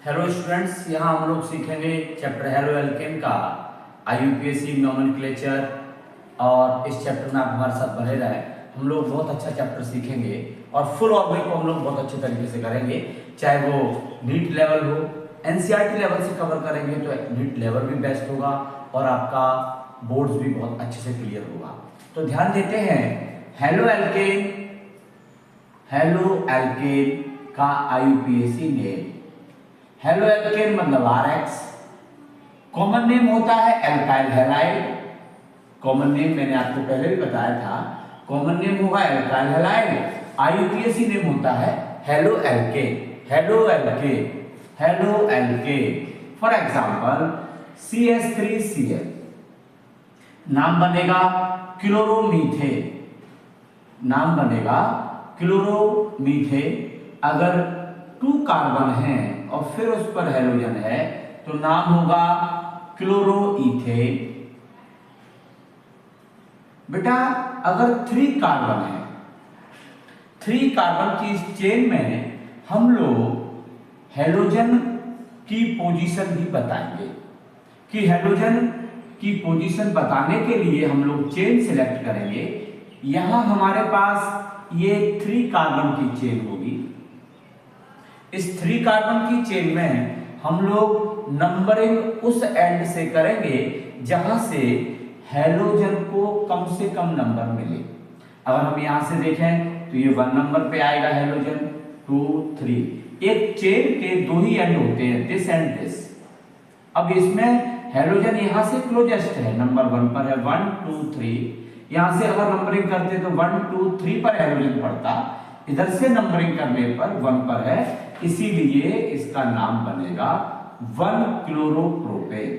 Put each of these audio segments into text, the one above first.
Hello students, यहाँ हम लोग सीखेंगे चैप्टर हेलो एल्केन का IUPAC नोमेनक्लेचर। और इस चैप्टर में आप हमारे साथ बने रहें। हम लोग बहुत अच्छा चैप्टर सीखेंगे और फुल ऑर्बिट को हम लोग बहुत अच्छे तरीके से करेंगे, चाहे वो नीट लेवल हो, NCERT लेवल से कवर करेंगे तो नीट लेवल भी बेस्ट होगा और आपका बोर्ड्स भी बहुत अच्छे से क्लियर होगा। तो ध्यान देते हैं, हेलो एल्केन का IUPAC नेम। हेलो एल्केन मतलब RX। कॉमन नेम होता है एल्काइल हैलाइड। कॉमन नेम मैंने आपको पहले भी बताया था, कॉमन नेम होगा एल्काइल हैलाइड। IUPAC नेम होता है halo alkane. For example CH3Cl नाम बनेगा क्लोरोमीथेन। अगर 2 कार्बन है और फिर उस पर हेलोजन है तो नाम होगा क्लोरोईथेन। बेटा अगर 3 कार्बन है, 3 कार्बन की इस चेन में हम लोग हेलोजन की पोजीशन भी बताएंगे कि हेलोजन की पोजीशन बताने के लिए हम लोग चेन सिलेक्ट करेंगे। यहां हमारे पास ये 3 कार्बन की चेन होगी। इस 3 कार्बन की चेन में हम लोग नंबरिंग उस एंड से करेंगे जहां से हेलोजन को कम से कम नंबर मिले। अगर हम यहां से देखें तो ये 1 नंबर पे आएगा हेलोजन, 2, 3। एक चेन के 2 ही एंड होते हैं, दिस एंड दिस। अब इसमें हेलोजन यहां से क्लोजेस्ट है, नंबर 1 पर है, 1, 2, 3। यहां से अगर नंबरिंग करते तो 1, 2, 3 पर हेलोजन पड़ता, इधर से नंबरिंग करने पर 1 पर है, इसीलिए इसका नाम बनेगा 1-क्लोरोप्रोपेन।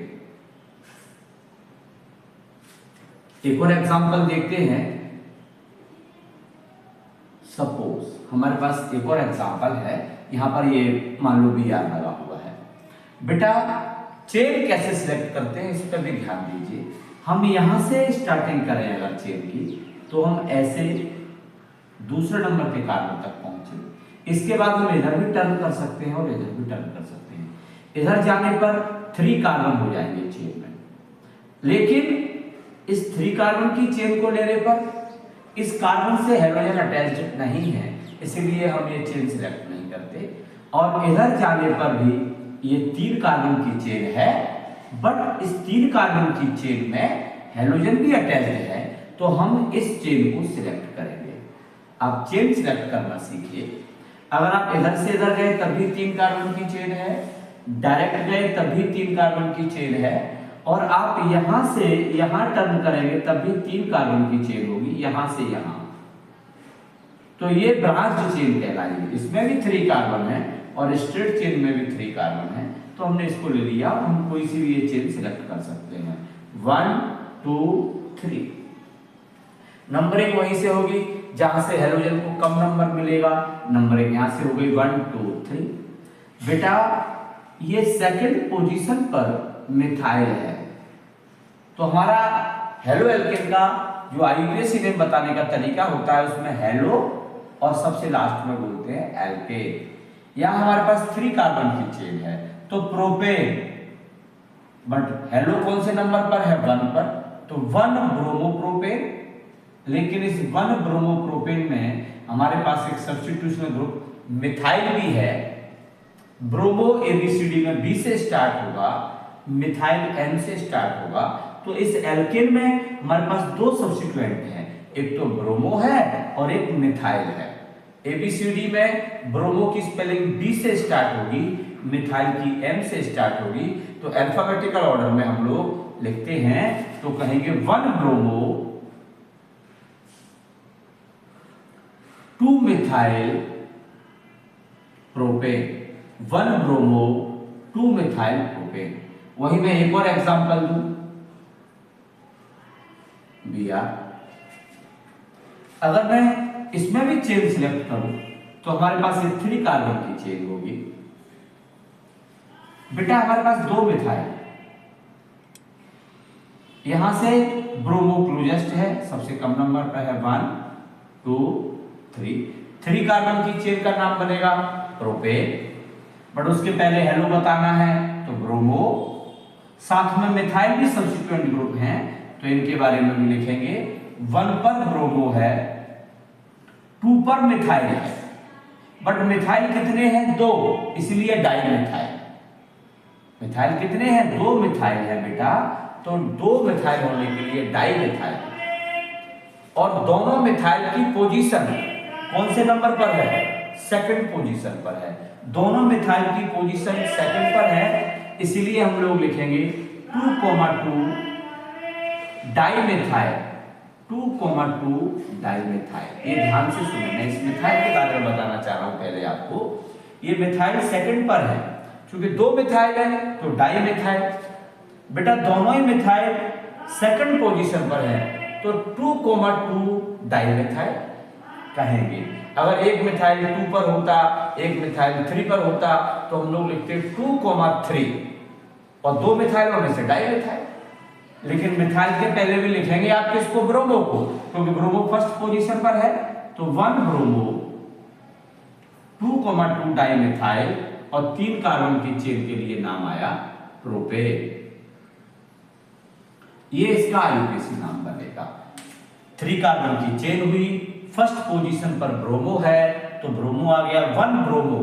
एक और एग्जांपल देखते हैं। सपोज हमारे पास एक और एग्जांपल है, यहां पर ये मान लो Br लगा हुआ है। बेटा चेन कैसे सिलेक्ट करते हैं इस पर भी ध्यान दीजिए। हम यहां से स्टार्टिंग करें अगर चेन की, तो हम ऐसे दूसरे नंबर के कार्बन तक पहुंचे। इसके बाद हम इधर भी टर्न कर सकते हैं और इधर भी टर्न कर सकते हैं। इधर जाने पर 3 कार्बन हो जाएंगे चेन में, लेकिन इस 3 कार्बन की चेन को लेने पर इस कार्बन से हेलोजन अटैच्ड नहीं है, इसीलिए हम ये चेन सिलेक्ट नहीं करते। और इधर जाने पर भी ये 3 कार्बन की चेन है, बट इस 3 कार्बन की चेन में हेलोजन भी अटैच्ड है, तो हम इस चेन को सिलेक्ट करेंगे। आप चेन सिलेक्ट करना सीखिए। अगर आप इधर से इधर गए तब भी 3 कार्बन की चेन है, डायरेक्ट गए तब भी 3 कार्बन की चेन है, और आप यहां से यहां टर्न करेंगे तब भी 3 कार्बन की चेन होगी, यहां से यहां। तो ये ब्रांच चेन कहलाएगी। इसमें भी 3 कार्बन है और स्ट्रेट चेन में भी 3 कार्बन है, तो हमने इसको ले लिया। हम कोई सी भी ये चेन सिलेक्ट कर सकते हैं, 1, 2, 3। नंबरिंग वहीं से होगी जहां से हेलोजन को कम नंबर मिलेगा, नंबरिंग यहां से हो गई 1, 2, 3। बेटा ये सेकंड पोजीशन पर मिथाइल है, तो हमारा हेलो एल्केन का जो IUPAC नेम बताने का तरीका होता है उसमें हेलो और सबसे लास्ट में बोलते हैं एल्केन। यहां हमारे पास 3 कार्बन की चेन है तो प्रोपेन, बट हेलो कौन से नंबर पर है, 1 पर, तो 1 ब्रोमोप्रोपेन। लेकिन इस 1 ब्रोमोप्रोपेन में हमारे पास एक सब्स्टिट्यूशनल ग्रुप मिथाइल भी है। ब्रोमो ABCD में B से स्टार्ट होगा, मिथाइल N से स्टार्ट होगा। तो इस एल्केन में हमारे पास 2 सब्स्टिट्यूएंट हैं, एक तो ब्रोमो है और एक मिथाइल है। ABCD में ब्रोमो की स्पेलिंग B से स्टार्ट होगी, मिथाइल की M से स्टार्ट होगी। तो अल्फाबेटिकल ऑर्डर में हम लोग लिखते हैं तो कहेंगे 1 bromo 2 methyl propane, 1 bromo 2 methyl propane. वही मैं एक और एग्जांपल दूं, Br। अगर मैं इसमें भी चेन सिलेक्ट करूं तो हमारे पास ये 3 कार्बन की चेन होगी। बेटा हमारे पास 2 मिथाइल, यहां से ब्रोमो क्लोजेस्ट है, सबसे कम नंबर पर है, 1, 2, 3। 3 कार्बन की चेन का नाम बनेगा प्रोपेन। बट उसके पहले हेलो बताना है तो ब्रोमो, साथ में मिथाइल भी सब्स्टिट्यूएंट ग्रुप हैं तो इनके बारे में भी लिखेंगे। 1 पर ब्रोमो है, 2 पर मिथाइल है, बट मिथाइल कितने हैं? 2, इसलिए डाइमिथाइल। मिथाइल कितने हैं? 2 मिथाइल है बेटा, तो 2 मिथाइल होने के लिए डाइमिथाइल। और दोनों मिथाइल की पोजीशन कौन से नंबर पर है? सेकंड पोजीशन पर है। दोनों मिथाइल की पोजीशन सेकंड पर है, इसलिए हम लोग लिखेंगे 2,2 डाइमिथाइल, 2,2 डाइमिथाइल। ये ध्यान से सुनो, मैं इस मिथाइल के बारे में बताना चाह रहा हूं पहले आपको। ये मिथाइल सेकंड पर है, क्योंकि 2 मिथाइल है तो डाइमिथाइल। बेटा दोनों ही मिथाइल सेकंड पोजीशन पर है तो 2,2 डाइमिथाइल कहेंगे। अगर एक मिथाइल 2 पर होता, एक मिथाइल 3 पर होता तो हम लोग लिखते 2,3 और 2 मिथाइल होने से डाइमिथाइल। लेकिन मिथाइल के पहले भी लिखेंगे आप किसको? ब्रोमो को, क्योंकि ब्रोमो फर्स्ट पोजीशन पर है। तो 1 ब्रोमो, 2,2 डाइमिथाइल और 3 कार्बन की चेन के लिए नाम आया प्रोपेन। ये इसका आईयूपीएसी नाम बनेगा। 3 कार्बन की चेन हुई, फर्स्ट पोजीशन पर ब्रोमो है तो ब्रोमो आ गया 1 ब्रोमो।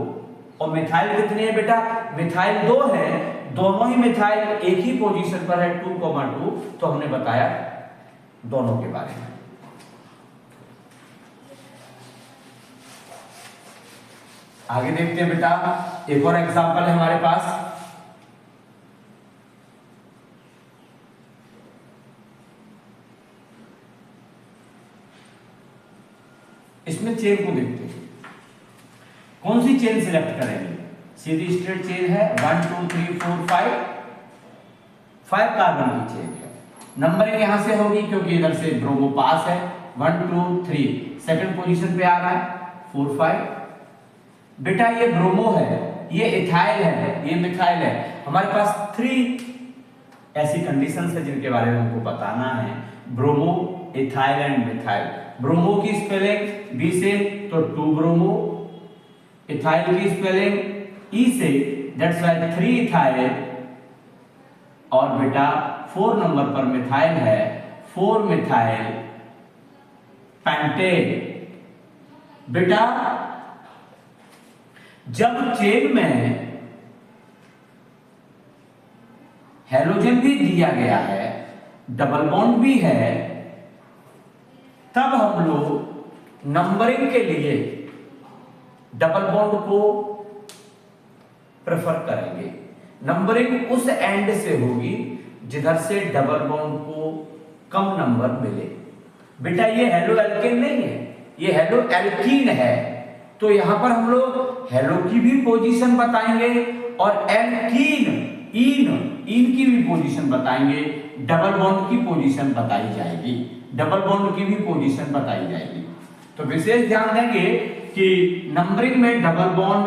और मिथाइल कितने हैं बेटा? मिथाइल 2 है, दोनों ही मिथाइल एक ही पोजीशन पर है 2,2, तो हमने बताया दोनों के बारे में। आगे देखते हैं बेटा, एक और एग्जांपल है हमारे पास। इसमें चेन को देखते हैं, कौन सी चेन सिलेक्ट करेंगे? सीधी स्ट्रेट चेन है, 1 2 3 4 5 कार्बन की चेन है। नंबरिंग यहां से होगी क्योंकि इधर से ब्रोमो पास है, 1 2 3 सेकंड पोजीशन पे आ रहा है, 4 5। बेटा ये ब्रोमो है, ये इथाइल है, ये मिथाइल है। हमारे पास 3 ऐसी कंडीशंस है जिनके बारे में हमको बताना है, bromo, ethyl and methyl. Bromo की स्पेलिंग बी से तो 2 ब्रोमो, इथाइल की स्पेलिंग ई से, दैट्स व्हाई 3 इथाइल। और बेटा 4 नंबर पर मिथाइल है, 4 मिथाइल पेंटेन। बेटा जब चेन में हेलोजन भी दिया गया है, डबल बॉन्ड भी है, तब हम लोग नंबरिंग के लिए डबल बॉन्ड को प्रेफर करेंगे। नंबरिंग उस एंड से होगी जिधर से डबल बॉन्ड को कम नंबर मिले। बेटा ये हेलो एल्केन नहीं है, ये हेलो एल्कीन है, तो यहां पर हम लोग हेलो की भी पोजीशन बताएंगे और एल्कीन इन की भी पोजीशन बताएंगे। डबल बॉन्ड की पोजीशन बताई जाएगी, डबल बॉन्ड की भी पोजीशन बताई जाएगी। तो विशेष ध्यान देंगे कि नंबरिंग में डबल बॉन्ड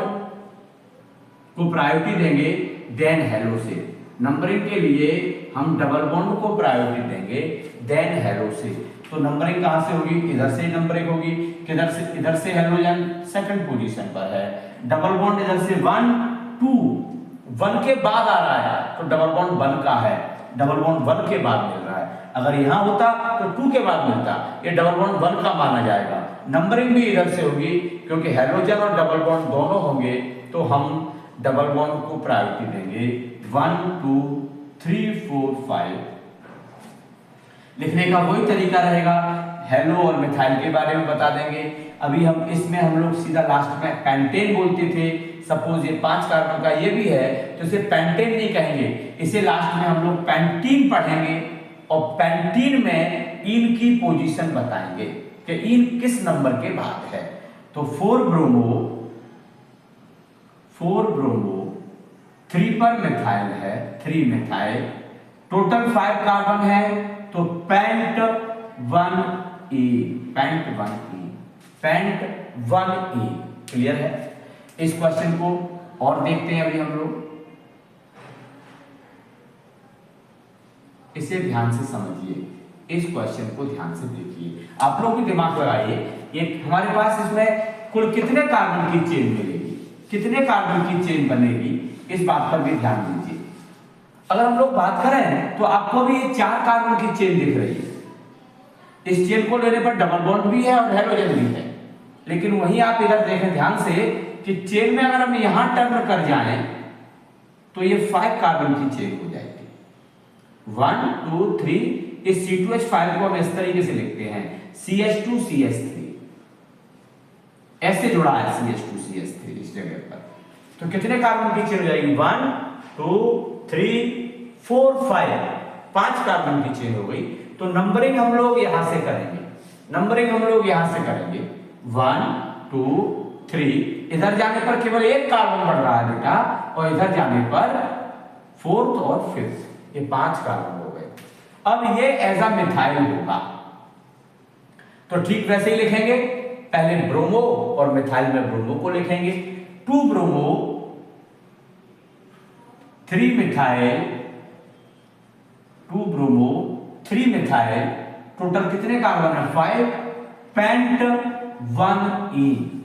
को प्रायोरिटी देंगे देन हेलो से। नंबरिंग के लिए हम डबल बॉन्ड को प्रायोरिटी देंगे देन हेलो से। तो नंबरिंग कहां से होगी? इधर से नंबरिंग होगी, किधर से? इधर से हेलोजन सेकंड पोजीशन पर है, डबल बॉन्ड इधर से 1 2 1 के बाद आ रहा है तो डबल बॉन्ड 1 का है, डबल बॉन्ड 1 के बाद मिल रहा है। अगर यहां होता तो 2 के बाद मिलता, ये डबल बॉन्ड 1 का माना जाएगा। नंबरिंग भी इधर से होगी क्योंकि हेलोजन और डबल बॉन्ड दोनों होंगे, तो हम डबल बॉन्ड को प्रायोरिटी देंगे 1 2 3 4 5। लिखने का वही तरीका रहेगा, हेलो और मिथाइल के बारे में बता देंगे। अभी हम इसमें हम लोग सीधा लास्ट में पेंटेन बोलते थे, सपोज ये 5 कार्बन का ये भी है तो इसे पेंटेन नहीं कहेंगे, इसे लास्ट में हम लोग पेंटीन पढ़ेंगे और पेंटीन में इन की पोजीशन बताएंगे कि इन किस नंबर के बाद है। तो 4 ब्रोमो 3 पर मिथाइल है, 3 मिथाइल, टोटल 5 कार्बन है तो paint 1E, paint 1E। Clear है? इस क्वेश्चन को और देखते हैं अभी हम लोग, इसे ध्यान से समझिए, इस क्वेश्चन को ध्यान से देखिए, आप लोग भी दिमाग लगाइए। एक हमारे पास इसमें कुल कितने कार्बन की चेन मिलेगी? कितने कार्बन की चेन बनेगी, इस बात पर भी ध्यान दीजिए। अगर हम लोग बात करें तो आपको भी ये 4 कार्बन की चेन दिख रही है। इस चेन को लेने पर डबल बॉन्ड भी है और हेलोजन भी है, लेकिन वहीं आप इधर देखें ध्यान से कि चेन में अगर हम यहां टर्न कर जाएं तो ये 5 कार्बन की चेन हो जाएगी। 1 2 3। इस C2H5 को हम इस तरीके से लिखते हैं CH2 CH3, ऐसे जुड़ा है CH2 CH3 इस जगह पर। तो कितने कार्बन की चेन हो जाएगी? 1 2 3 4 5, 5 कार्बन की चेन हो गई। तो नंबरिंग हम लोग यहां से करेंगे, 1 2 3। इधर जाने पर केवल एक कार्बन बढ़ रहा है बेटा, और इधर जाने पर 4th और 5th, ये 5 कार्बन हो गए। अब ये एज अ मिथाइल होगा, तो ठीक वैसे ही लिखेंगे। पहले ब्रोमो और मिथाइल में ब्रोमो को लिखेंगे, 2 bromo 3 methyl, 2 bromo 3 methyl. Total कितने कार्बन है? 5 पेंट 1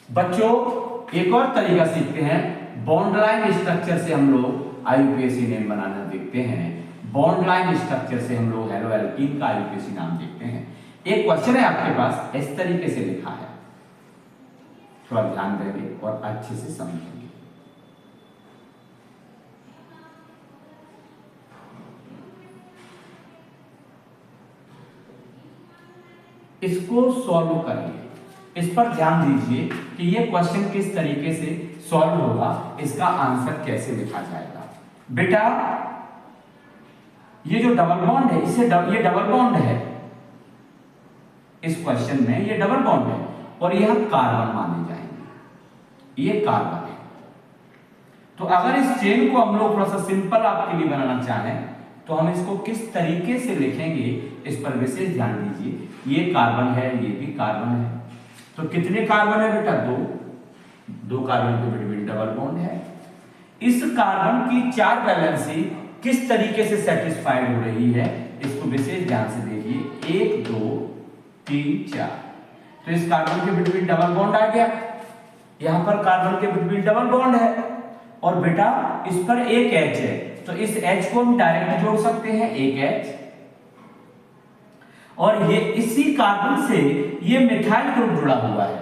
बच्चों एक और तरीका सीखते हैं। बॉन्ड लाइन स्ट्रक्चर से हम लोग आईयूपीएसी नेम बनाना देखते हैं। बॉन्ड लाइन स्ट्रक्चर से हम लोग हेलो एल्कीन का आईयूपीएसी नाम देखते हैं। एक क्वेश्चन है आपके पास, इस तरीके से लिखा है, थोड़ा ध्यान देंगे और अच्छे से समझेंगे। इसको सॉल्व करिए, इस पर ध्यान दीजिए कि ये क्वेश्चन किस तरीके से सॉल्व होगा, इसका आंसर कैसे लिखा जाएगा। बेटा ये जो डबल बॉन्ड है, ये डबल बॉन्ड है, इस क्वेश्चन में ये डबल बॉन्ड है और यह कार्बन माने जाएंगे, ये कार्बन है। तो अगर इस चेन को हम लोग थोड़ा सा सिंपल आपके लिए बनाना चाहें तो हम इसको किस तरीके से लिखेंगे, इस पर विशेष ध्यान दीजिए। ये कार्बन है, ये भी कार्बन है, तो कितने कार्बन है बेटा? 2 कार्बन के बिटवीन डबल बॉन्ड है। इस कार्बन की 4 वैलेंसी किस तरीके से सेटिस्फाइड हो रही है, इसको विशेष ध्यान से देखिए। 1 2 3 4, तो इस कार्बन के बिटवीन डबल बॉन्ड आ गया, यहां पर कार्बन के बिटवीन डबल बॉन्ड है, और बेटा इस पर एक H है, तो इस H को हम डायरेक्ट जोड़ सकते हैं, एक H। और ये इसी कार्बन से ये मिथाइल ग्रुप जुड़ा हुआ है,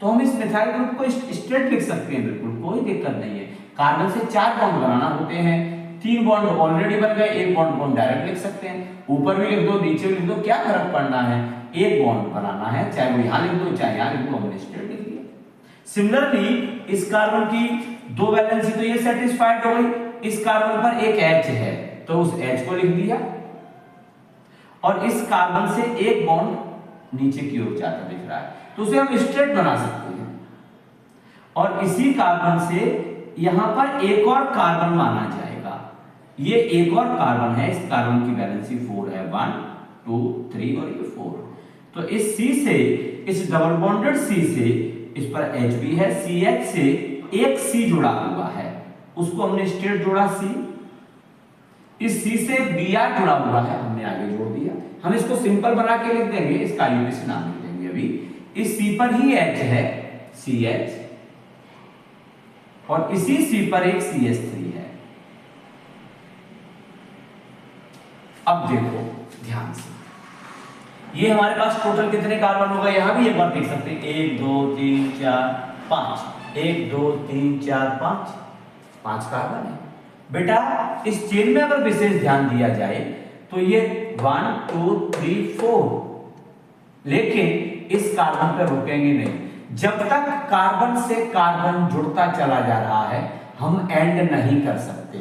तो हम इस मिथाइल ग्रुप को स्ट्रेट लिख सकते हैं, बिल्कुल कोई दिक्कत नहीं है। कार्बन से 4 बॉन्ड बनाना होते हैं, 3 बॉन्ड ऑलरेडी बन गए, एक बॉन्ड को हम डायरेक्ट लिख सकते हैं। ऊपर भी लिख दो, नीचे भी लिख दो, क्या फर्क पड़ना है, एक बॉन्ड बनाना है, चाहे वो यहां लिख दो चाहे यहां लिख दो, हमने स्ट्रेट लिख दिया। सिमिलरली इस कार्बन की 2 वैलेंसी तो ये सेटिस्फाइड हो गई, इस कार्बन पर एक H है तो उस H को लिख दिया, और इस कार्बन से एक बॉन्ड नीचे की ओर जाता दिख रहा है, तो उसे हम स्ट्रेट बना सकते हैं। और इसी कार्बन से यहां पर एक और कार्बन माना जाएगा, ये एक और कार्बन है, इस कार्बन की वैलेंसी 4 है, 1 2 3 और ये 4। तो इस C से, इस डबल बॉन्डेड C से, इस पर H भी है, CH से एक C जुड़ा हुआ है, उसको हमने स्ट्रेट जोड़ा C। इस C से Br जुड़ा हुआ है, हमने आगे जोड़ दिया। हम इसको सिंपल बना के लिख देंगे, इसका आईयूपीएसी नाम लिख देंगे अभी। इस C पर ही H है, CH, और इसी C पर एक CH3 है। अब देखो ध्यान से, ये हमारे पास टोटल कितने कार्बन हो गए, यहां भी एक बार देख सकते हैं, 1 2 3 4 5, 1 2 3 4 5 कार्बन है। बेटा इस चेन में अगर विशेष ध्यान दिया जाए तो ये 1 2 3 4, लेकिन इस कार्बन पर रुकेंगे नहीं, जब तक कार्बन से कार्बन जुड़ता चला जा रहा है हम एंड नहीं कर सकते।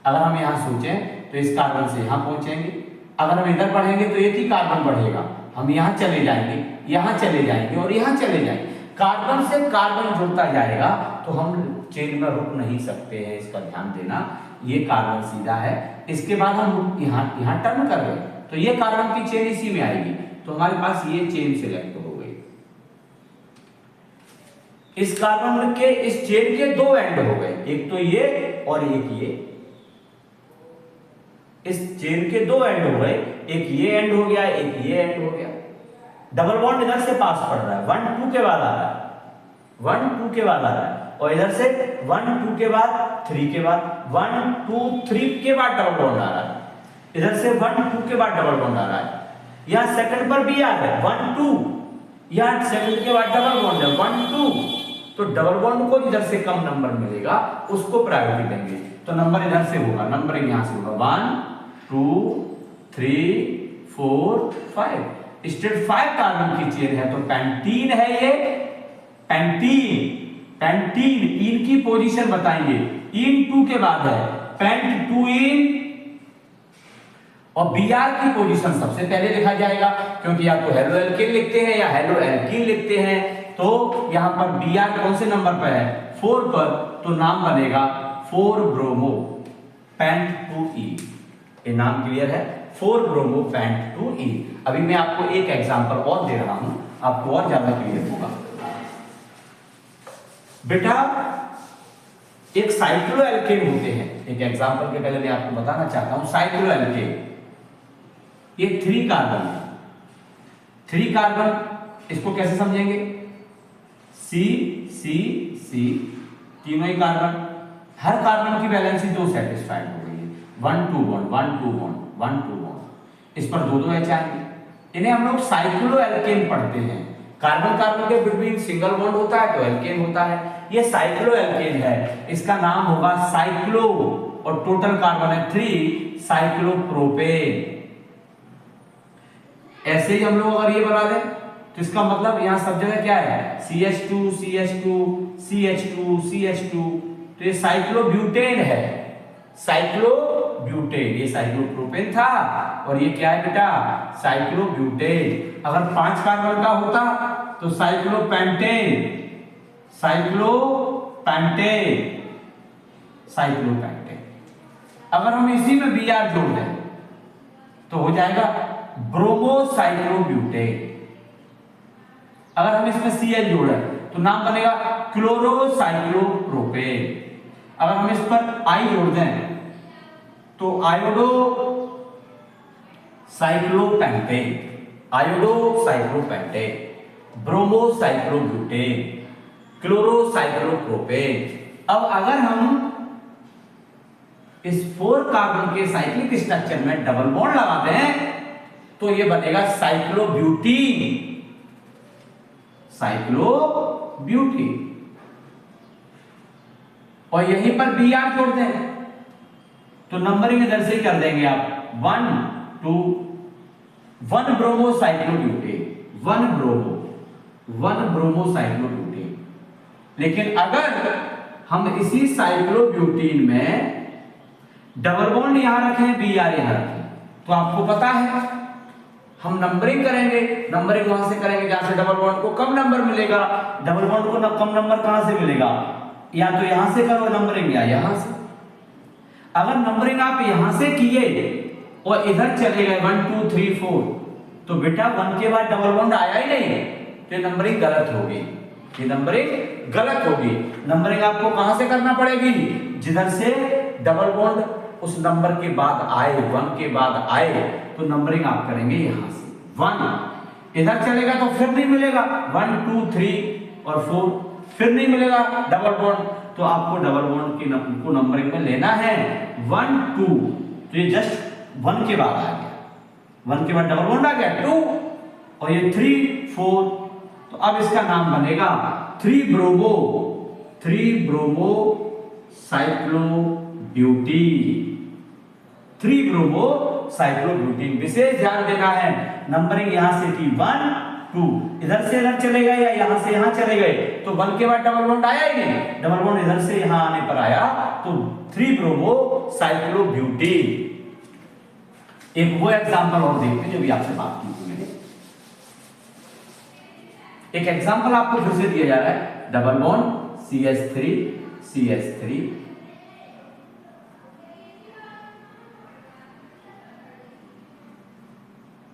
अगर हम यहां सोचें तो इस कार्बन से यहां पहुंचेंगे, अगर हम इधर बढ़ेंगे तो एक ही कार्बन बढ़ेगा, हम यहां चले जाएंगे, यहां चले जाएंगे और यहां चले जाएंगे, कार्बन से कार्बन जुड़ता जाएगा, तो हम चेन में रुक नहीं सकते हैं, इसका ध्यान देना। ये कार्बन सीधा है, इसके बाद हम यहां टर्न कर रहे हैं, तो ये कार्बन की चेन इसी में आएगी, तो हमारे पास ये चेन सिलेक्ट हो गई। इस कार्बन के इस चेन के 2 एंड हो गए, एक तो ये और एक ये। इस चेन के 2 एंड हो गए, एक ये एंड हो गया, एक ये एंड हो गया। डबल बॉन्ड इधर से पास पड़ रहा है, 1 2 के बाद आ रहा है, 1 2 के बाद आ रहा है, और इधर से 1 2 के बाद 3 के बाद 1 2 3 के बाद डबल बॉन्ड आ रहा है, इधर से 1 2 के बाद डबल बॉन्ड आ रहा है। यहां सेकंड पर भी आ रहा है 1 2, यहां सेकंड के बाद डबल बॉन्ड है 1 2, तो डबल बॉन्ड को इधर से कम नंबर मिलेगा उसको प्रायोरिटी देंगे, तो नंबर इधर से होगा, नंबरिंग यहां से होगा 1 2 3 4 5। स्टेट 5 कार्बन की चेन है, तो पेंटीन है ये, पेंटीन। पेंटीन इन की पोजीशन बताएंगे, इन 2 के बाद है पेंट 2 इन, और Br की पोजीशन सबसे पहले लिखा जाएगा, क्योंकि या तो हेलो एल्केन लिखते हैं या हेलो एल्कीन लिखते हैं, तो यहां पर Br कौन से नंबर पर है 4 पर, तो नाम बनेगा 4 ब्रोमो पेंट 2E। ये नाम क्लियर है, 4 ब्रोमो पेंट 2E। अभी मैं आपको एक एग्जांपल और दे रहा हूं, आपको और ज्यादा क्लियर होगा। बेटा एक साइक्लोएल्केन होते हैं, एक एग्जांपल के पहले मैं आपको बताना चाहता हूं, साइक्लोएल्केन ये 3 कार्बन है, 3 कार्बन, इसको कैसे समझेंगे, C C C तीनों ही कार्बन, हर कार्बन की वैलेंसी 2 सेटिस्फाइड हो गई है, 1 2 बॉन्ड 1 2 बॉन्ड 1 2 बॉन्ड, इस पर 2 2 H आएंगे। इन्हें हम लोग साइक्लोएल्केन पढ़ते हैं, कार्बन कार्बन के बिटवीन सिंगल बॉन्ड होता है तो एल्केन होता है, ये साइक्लोएल्केन है, इसका नाम होगा साइक्लो, और टोटल कार्बन है 3 साइक्लोप्रोपेन। ऐसे ही हम लोग अगर ये बना दें तो इसका मतलब यहां सब जगह क्या है CH2 CH2 CH2 CH2, तो ये साइक्लोब्यूटेन है, साइक्लोब्यूटेन, ये साइक्लोप्रोपेन था और ये क्या है बेटा साइक्लोब्यूटेन। अगर 5 कार्बन का होता तो साइक्लोपेंटेन, साइक्लोपेंटेन, साइक्लोपेंटेन। अगर हम इसी में Br जोड़ दें तो हो जाएगा ब्रोमोसाइक्लोब्यूटेन। अगर हम इसमें Cl जोड़े तो नाम बनेगा क्लोरोसाइक्लोप्रोपेन। अगर हम इस पर I जोड़ दें तो आयोडो साइक्लोपेंटेन, आयोडोसाइक्लोपेंटेन, ब्रोमोसाइक्लोब्यूटेन, क्लोरोसाइक्लोप्रोपेन। अब अगर हम इस 4 कार्बन के साइक्लिक स्ट्रक्चर में डबल बॉन्ड लगाते हैं तो ये बनेगा साइक्लोब्यूटीन, साइक्लोब्यूटीन। और यहीं पर Br जोड़ दें तो नंबरिंग इधर से ही कर देंगे आप 1 2 1 ब्रोमोसाइक्लोब्यूटेन, 1 ब्रोमोसाइक्लोब्यूटेन। लेकिन अगर हम इसी साइक्लोब्यूटीन में डबल बॉन्ड यहां रखें Br यहां रखें तो आपको पता है हम नंबरिंग करेंगे, नंबरिंग वहां से करेंगे जहां से डबल बॉन्ड को कम नंबर मिलेगा। डबल बॉन्ड को कम नंबर कहां से मिलेगा, या तो यहां से करो नंबरिंग या यहां से। अगर नंबरिंग आप यहां से किए और इधर चले गए 1 2 3 4 तो बेटा 1 के बाद डबल बॉन्ड आया ही नहीं, तो नंबरिंग गलत होगी, ये नंबरिंग गलत होगी। नंबरिंग आपको कहां से करना पड़ेगी, जिधर से डबल बॉन्ड उस नंबर के बाद आए, 1 के बाद आए तो नंबरिंग आप करेंगे यहां से 1। इधर चलेगा तो फिर नहीं मिलेगा 1 2 3 और 4, फिर नहीं मिलेगा डबल बॉन्ड, तो आपको डबल बॉन्ड को नंबरिंग में लेना है 1 2, तो ये जस्ट 1 के बाद आ गया, 1 के बाद डबल बॉन्ड आ गया 2 और ये 3 4, तो अब इसका नाम बनेगा 3 ब्रोमो साइक्लोब्यूटीन, 3 ब्रोमो साइक्लोब्यूटीन। विशेष ध्यान देना है, नंबरिंग यहां से की 1 2, इधर से इधर चले गए या यहां से यहां चले गए तो 1 के बाद डबल बॉन्ड आया ही नहीं, डबल बॉन्ड इधर से यहां आने पर आया तो 3 ब्रोमो साइक्लोब्यूटीन। एक वो एग्जांपल और देखते हैं जो भी आपसे बात की थी मैंने। एक एग्जांपल आपको फिर से दिया जा रहा है, double bond CH3 CH3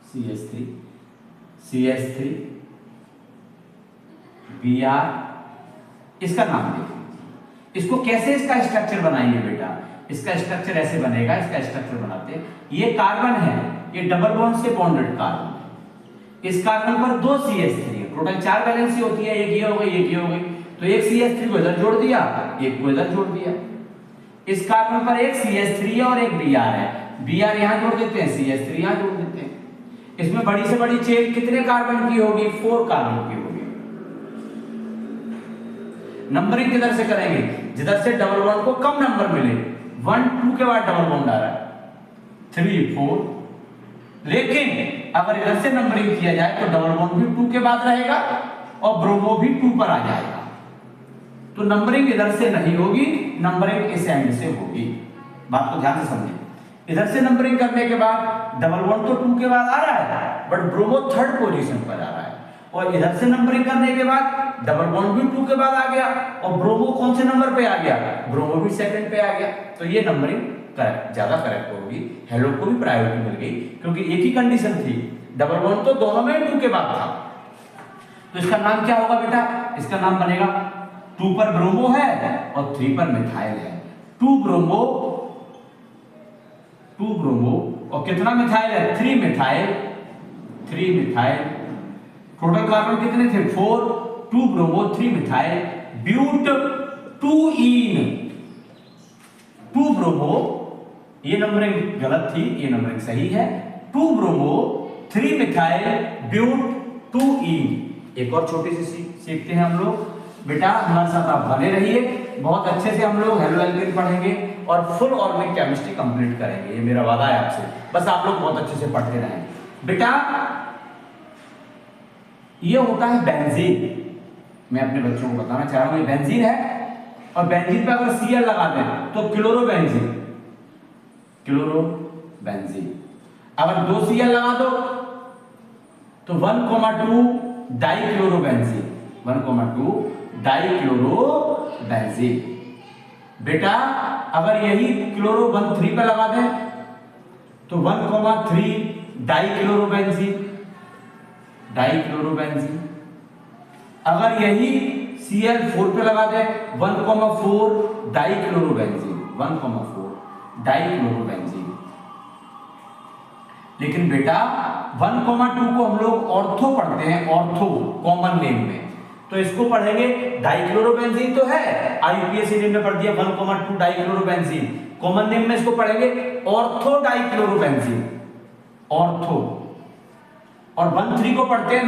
CH3 CH3 Br, इसका नाम देखिए, इसको कैसे इसका स्ट्रक्चर बनाएंगे बेटा। इसका स्ट्रक्चर ऐसे बनेगा, इसका स्ट्रक्चर बनाते ये कार्बन है, ये डबल बॉन्ड से बॉन्डेड कार्बन है, इस कार्बन पर 2 CH3 है, टोटल 4 वैलेंसी होती है, एक ये हो गई एक ये हो गई, तो एक CH3 को इधर जोड़ दिया, एक को इधर जोड़ दिया। इस कार्बन पर एक CH3 है और एक Br है, Br यहां जोड़ देते हैं, CH3 यहां जोड़ देते हैं। इसमें बड़ी से बड़ी चेन कितने कार्बन की होगी? 4 कार्बन की होगी। नंबरिंग किधर से करेंगे? जिधर से डबल बॉन्ड को कम नंबर मिले, 1 2 के बाद डबल बॉन्ड आ रहा है, 3 4। लेकिन अगर इधर से नंबरिंग किया जाए तो डबल बॉन्ड भी 2 के बाद रहेगा और ब्रोमो भी 2 पर आ जाएगा। तो नंबरिंग इधर से नहीं होगी, नंबरिंग इस एंड से होगी। बात को ध्यान से समझें। इधर से नंबरिंग करने के बाद डबल बॉन्ड तो 2 के बाद आ रहा है, बट ब्रोमो 3rd पोजीशन पर आ रहा है। और इधर से नंबरिंग करने के बाद डबल बॉन्ड भी 2 के बाद आ गया और ब्रोमो कौन से नंबर पे आ गया? ब्रोमो भी 2nd पे आ गया। तो ये नंबरिंग करेक्ट, ज्यादा करेक्ट होगी। हेलो को भी प्रायोरिटी मिल गई क्योंकि एक ही कंडीशन थी, डबल बॉन्ड तो दोनों में 2 के बाद था। तो इसका नाम क्या होगा बेटा? इसका नाम बनेगा 2 पर ब्रोमो है और 3 पर मिथाइल है। 2 ब्रोमो और कितना मिथाइल है? 3 मिथाइल। टोटल कार्बन कितने थे? 4। 2 bromo 3 methyl but 2 ene. 2 bromo, ये नंबरिंग गलत थी, ये नंबरिंग सही है। 2 ब्रोमो 3 मिथाइल ब्यूट 2 ईन। एक और छोटी सी सीखते हैं हम लोग। बेटा हमारे साथ आप बने रहिए, बहुत अच्छे से हम लोग हेलो एल्केन पढ़ेंगे और फुल ऑर्गेनिक केमिस्ट्री कंप्लीट करेंगे, ये मेरा वादा है आपसे। बस आप लोग बहुत अच्छे से पढ़ते रहें। बेटा ये होता है बेंजीन। मैं अपने बच्चों को बताना चाह रहा हूं, ये बेंजीन है और बेंजीन पे अगर Cl लगा दें तो क्लोरोबेंजीन। अगर 2 Cl लगा दो तो 1,2 डाइक्लोरोबेंजीन। 1,2 डाइक्लोरोबेंजीन। बेटा अगर यही क्लोरो 1,3 पे लगा दें तो 1,3 डाइक्लोरोबेंजीन। अगर यही Cl4 पे लगा दें 1,4 डाइक्लोरोबेंजीन। 1,4 डाइक्लोरोबेंजीन। लेकिन बेटा 1,2 को हम लोग ऑर्थो पढ़ते हैं, ऑर्थो कॉमन नेम में, तो इसको पढ़ेंगे डाइक्लोरोबेंजीन तो है, IUPAC नेम में पढ़ दिया 1,2 डाइक्लोरोबेंजीन। कॉमन नेम में इसको पढ़ेंगे ऑर्थो डाइक्लोरोबेंजीन, ऑर्थो। और 1,3 को पढ़ते हैं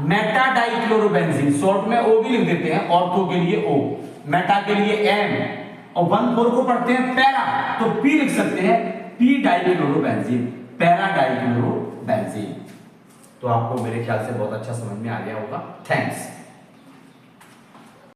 मेटा डाइक्लोरोबेंजीन, शॉर्ट में O भी लिख देते हैं, ऑर्थो के लिए O, मेटा के लिए M। और 1,4 को पढ़ते हैं पैरा, तो P लिख सकते हैं, P डाइक्लोरोबेंजीन, पैरा डाइक्लोरोबेंजीन। तो आपको मेरे ख्याल से बहुत अच्छा समझ में आ गया होगा। थैंक्स।